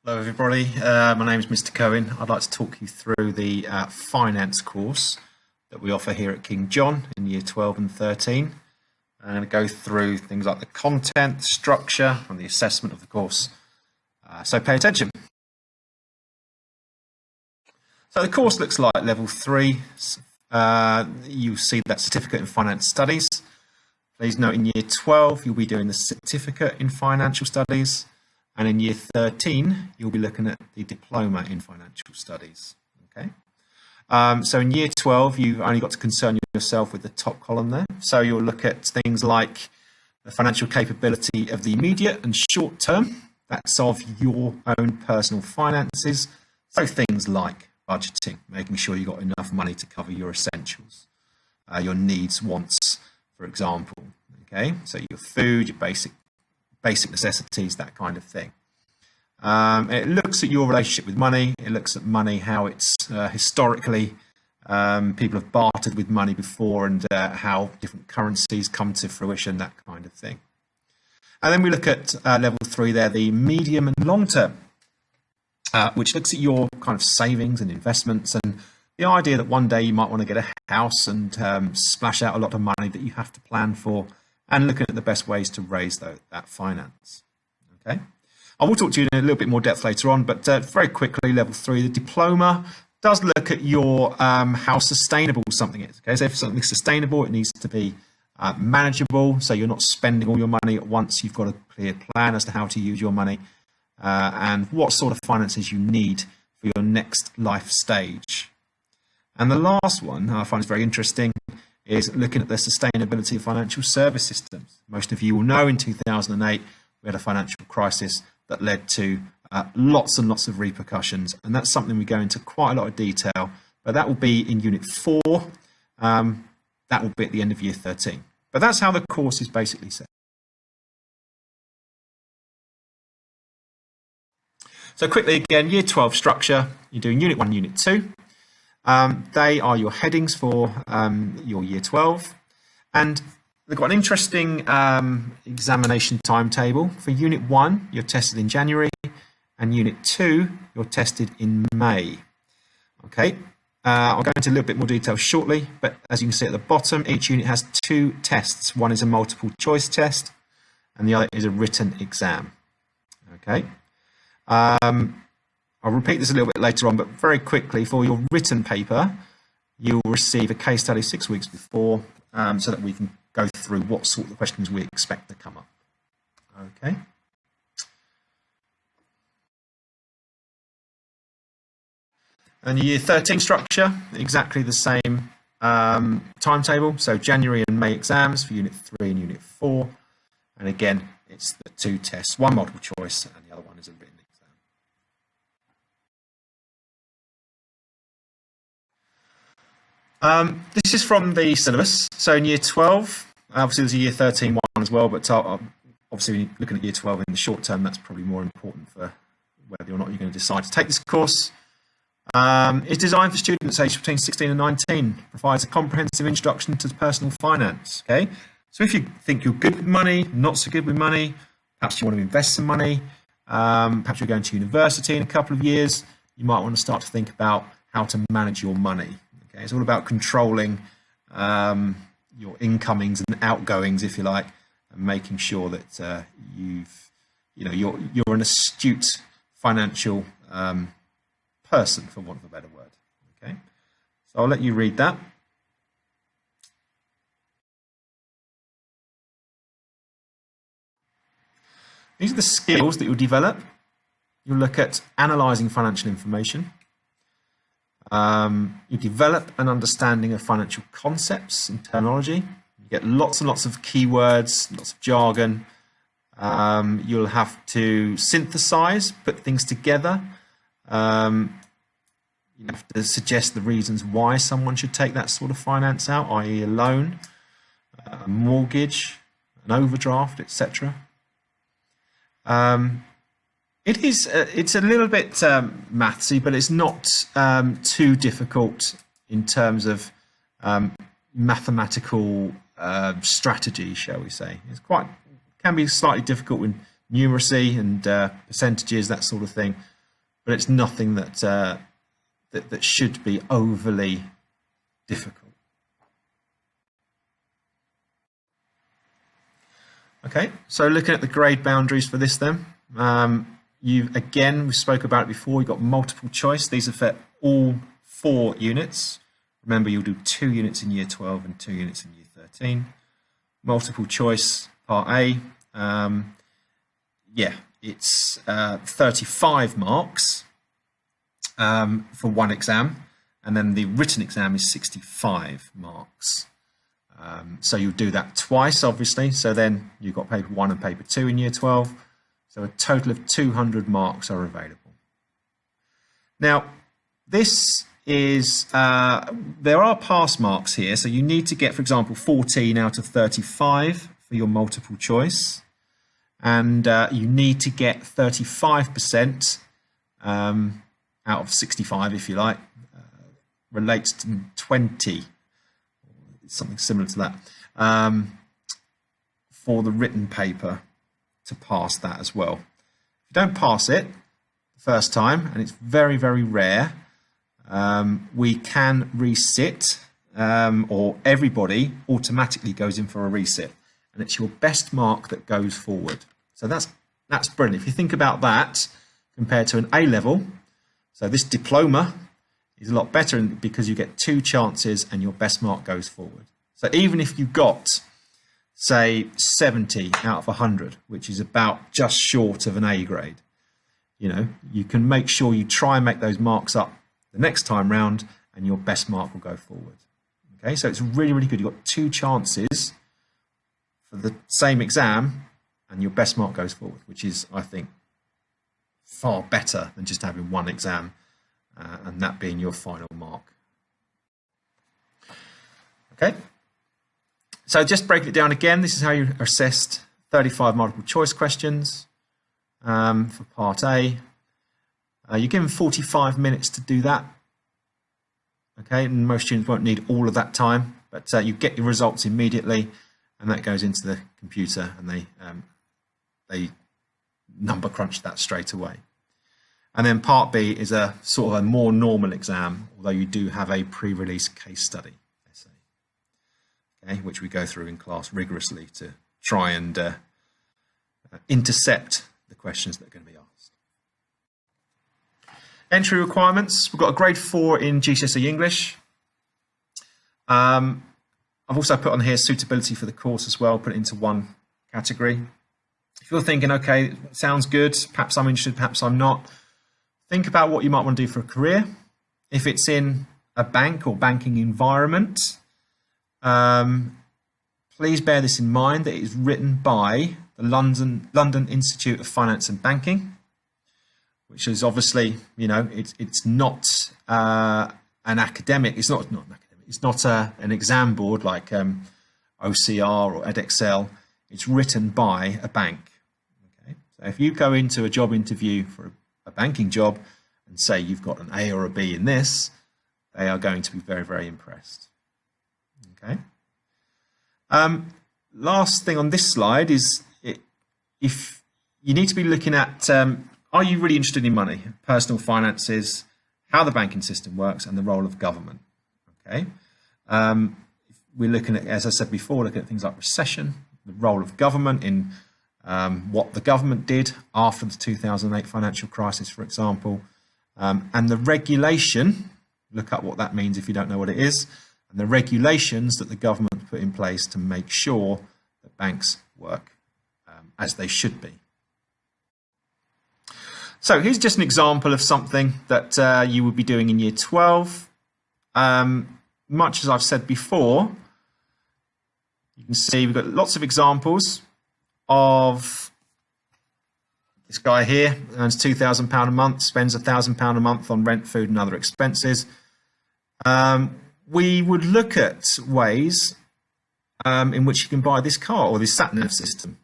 Hello everybody, my name is Mr. Cohen. I'd like to talk you through the finance course that we offer here at King John in year 12 and 13. I'm going to go through things like the content, the structure and the assessment of the course, so pay attention. So the course looks like level 3. You'll see that certificate in finance studies. Please note in year 12 you'll be doing the certificate in financial studies. And in year 13, you'll be looking at the diploma in financial studies. Okay. So in year 12, you've only got to concern yourself with the top column there. So you'll look at things like the financial capability of the immediate and short term. That's of your own personal finances. So things like budgeting, making sure you've got enough money to cover your essentials, your needs, wants, for example. Okay. So your food, your basic necessities, that kind of thing. It looks at your relationship with money. It looks at money, how it's historically people have bartered with money before, and how different currencies come to fruition, that kind of thing. And then we look at level 3 there, the medium and long term, which looks at your kind of savings and investments, and the idea that one day you might want to get a house and splash out a lot of money that you have to plan for, and looking at the best ways to raise that finance. Okay, I will talk to you in a little bit more depth later on, but very quickly, level 3, the diploma does look at your how sustainable something is. Okay, so if something's sustainable, it needs to be manageable, so you're not spending all your money at once. You've got a clear plan as to how to use your money and what sort of finances you need for your next life stage. And the last one I find is very interesting, is looking at the sustainability of financial service systems. Most of you will know in 2008 we had a financial crisis that led to lots and lots of repercussions, and that's something we go into quite a lot of detail, but that will be in Unit 4. That will be at the end of Year 13. But that's how the course is basically set. So quickly again, Year 12 structure, you're doing Unit 1, Unit 2. They are your headings for your Year 12, and they've got an interesting examination timetable. For Unit 1, you're tested in January, and Unit 2, you're tested in May. Okay, I'll go into a little bit more detail shortly, but as you can see at the bottom, each unit has 2 tests. One is a multiple choice test, and the other is a written exam. Okay. I'll repeat this a little bit later on, but very quickly, for your written paper, you'll receive a case study 6 weeks before, so that we can go through what sort of questions we expect to come up. Okay. And Year 13 structure, exactly the same timetable. So January and May exams for Unit 3 and Unit 4. And again, it's the 2 tests, one multiple choice and the other one is a written exam. This is from the syllabus. So in Year 12, obviously there's a Year 13 one as well, but obviously looking at Year 12 in the short term, that's probably more important for whether or not you're going to decide to take this course. It's designed for students aged between 16 and 19, provides a comprehensive introduction to personal finance. Okay, so if you think you're good with money, not so good with money, perhaps you want to invest some money, perhaps you're going to university in a couple of years, you might want to start to think about how to manage your money. Okay, it's all about controlling your incomings and outgoings, if you like, and making sure that you're an astute financial person, for want of a better word. Okay, so I'll let you read that. These are the skills that you'll develop. You'll look at analysing financial information. You develop an understanding of financial concepts and terminology. You get lots and lots of keywords, lots of jargon. You'll have to synthesize, put things together. You have to suggest the reasons why someone should take that sort of finance out, i.e. a loan, a mortgage, an overdraft, etc. It's a little bit mathsy, but it's not too difficult in terms of mathematical strategy, shall we say. Can be slightly difficult with numeracy and percentages, that sort of thing. but it's nothing that that should be overly difficult. Okay, so looking at the grade boundaries for this then, we spoke about it before, you've got multiple choice. These are for all 4 units. Remember, you'll do 2 units in year 12 and 2 units in year 13. Multiple choice, part A, it's 35 marks for one exam, and then the written exam is 65 marks. So you'll do that twice, obviously. So then you've got paper 1 and paper 2 in year 12. So a total of 200 marks are available. Now, this is, there are pass marks here. So you need to get, for example, 14 out of 35 for your multiple choice. And you need to get 35% out of 65, if you like, relates to 20. Something similar to that, for the written paper to pass that as well. If you don't pass it the first time, and it's very, very rare, we can resit, or everybody automatically goes in for a resit, and it's your best mark that goes forward. So that's brilliant. If you think about that compared to an A-level, so this diploma is a lot better because you get 2 chances and your best mark goes forward. So even if you got, say, 70 out of 100, which is about just short of an A grade, you can make sure you try and make those marks up the next time round and your best mark will go forward. Okay, so it's really, really good. You've got 2 chances for the same exam and your best mark goes forward, which is, I think, far better than just having 1 exam and that being your final mark. Okay, so just breaking it down again, this is how you assessed 35 multiple choice questions for part A. You're given 45 minutes to do that. Okay, and most students won't need all of that time, but you get your results immediately, and that goes into the computer, and they number crunch that straight away. And then part B is a sort of a more normal exam, although you do have a pre-release case study essay, okay, which we go through in class rigorously to try and intercept the questions that are going to be asked. Entry requirements, we've got a grade 4 in GCSE English. I've also put on here suitability for the course as well, put it into one category. If you're thinking, okay, sounds good, perhaps I'm interested, perhaps I'm not, think about what you might want to do for a career. If it's in a bank or banking environment, please bear this in mind that it is written by the London Institute of Finance and Banking, which is obviously, it's not an academic, it's not an exam board like OCR or Edexcel. It's written by a bank. Okay? So if you go into a job interview for a banking job and say you've got an A or a B in this, they are going to be very, very impressed. Okay. Last thing on this slide is if you need to be looking at, are you really interested in money, personal finances, how the banking system works, and the role of government? Okay. We're looking at, as I said before, looking at things like recession, the role of government in what the government did after the 2008 financial crisis, for example, and the regulation, look up what that means if you don't know what it is, and the regulations that the government put in place to make sure that banks work as they should be. So here's just an example of something that you would be doing in year 12. Much as I've said before, you can see we've got lots of examples of this guy here, earns £2,000 a month, spends £1,000 a month on rent, food and other expenses. We would look at ways in which you can buy this car or this sat-nav system.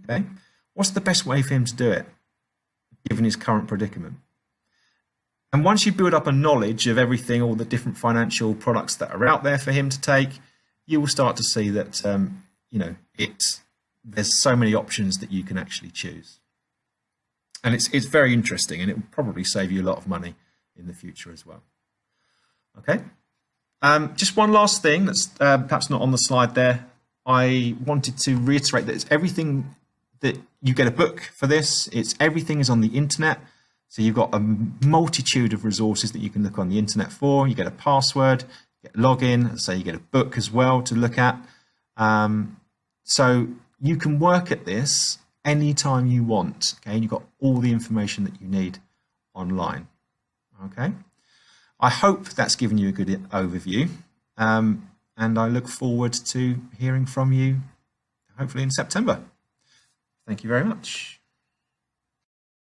Okay, what's the best way for him to do it, given his current predicament? And once you build up a knowledge of everything, all the different financial products that are out there for him to take, you will start to see that there's so many options that you can actually choose. And it's very interesting, and it will probably save you a lot of money in the future as well. Okay. Just one last thing that's perhaps not on the slide there. I wanted to reiterate that it's everything that you get a book for this. Everything is on the internet. So you've got a multitude of resources that you can look on the internet for. You get a password, you get login, so you get a book as well to look at. So you can work at this anytime you want. Okay, and you've got all the information that you need online. Okay. I hope that's given you a good overview, and I look forward to hearing from you hopefully in September. Thank you very much.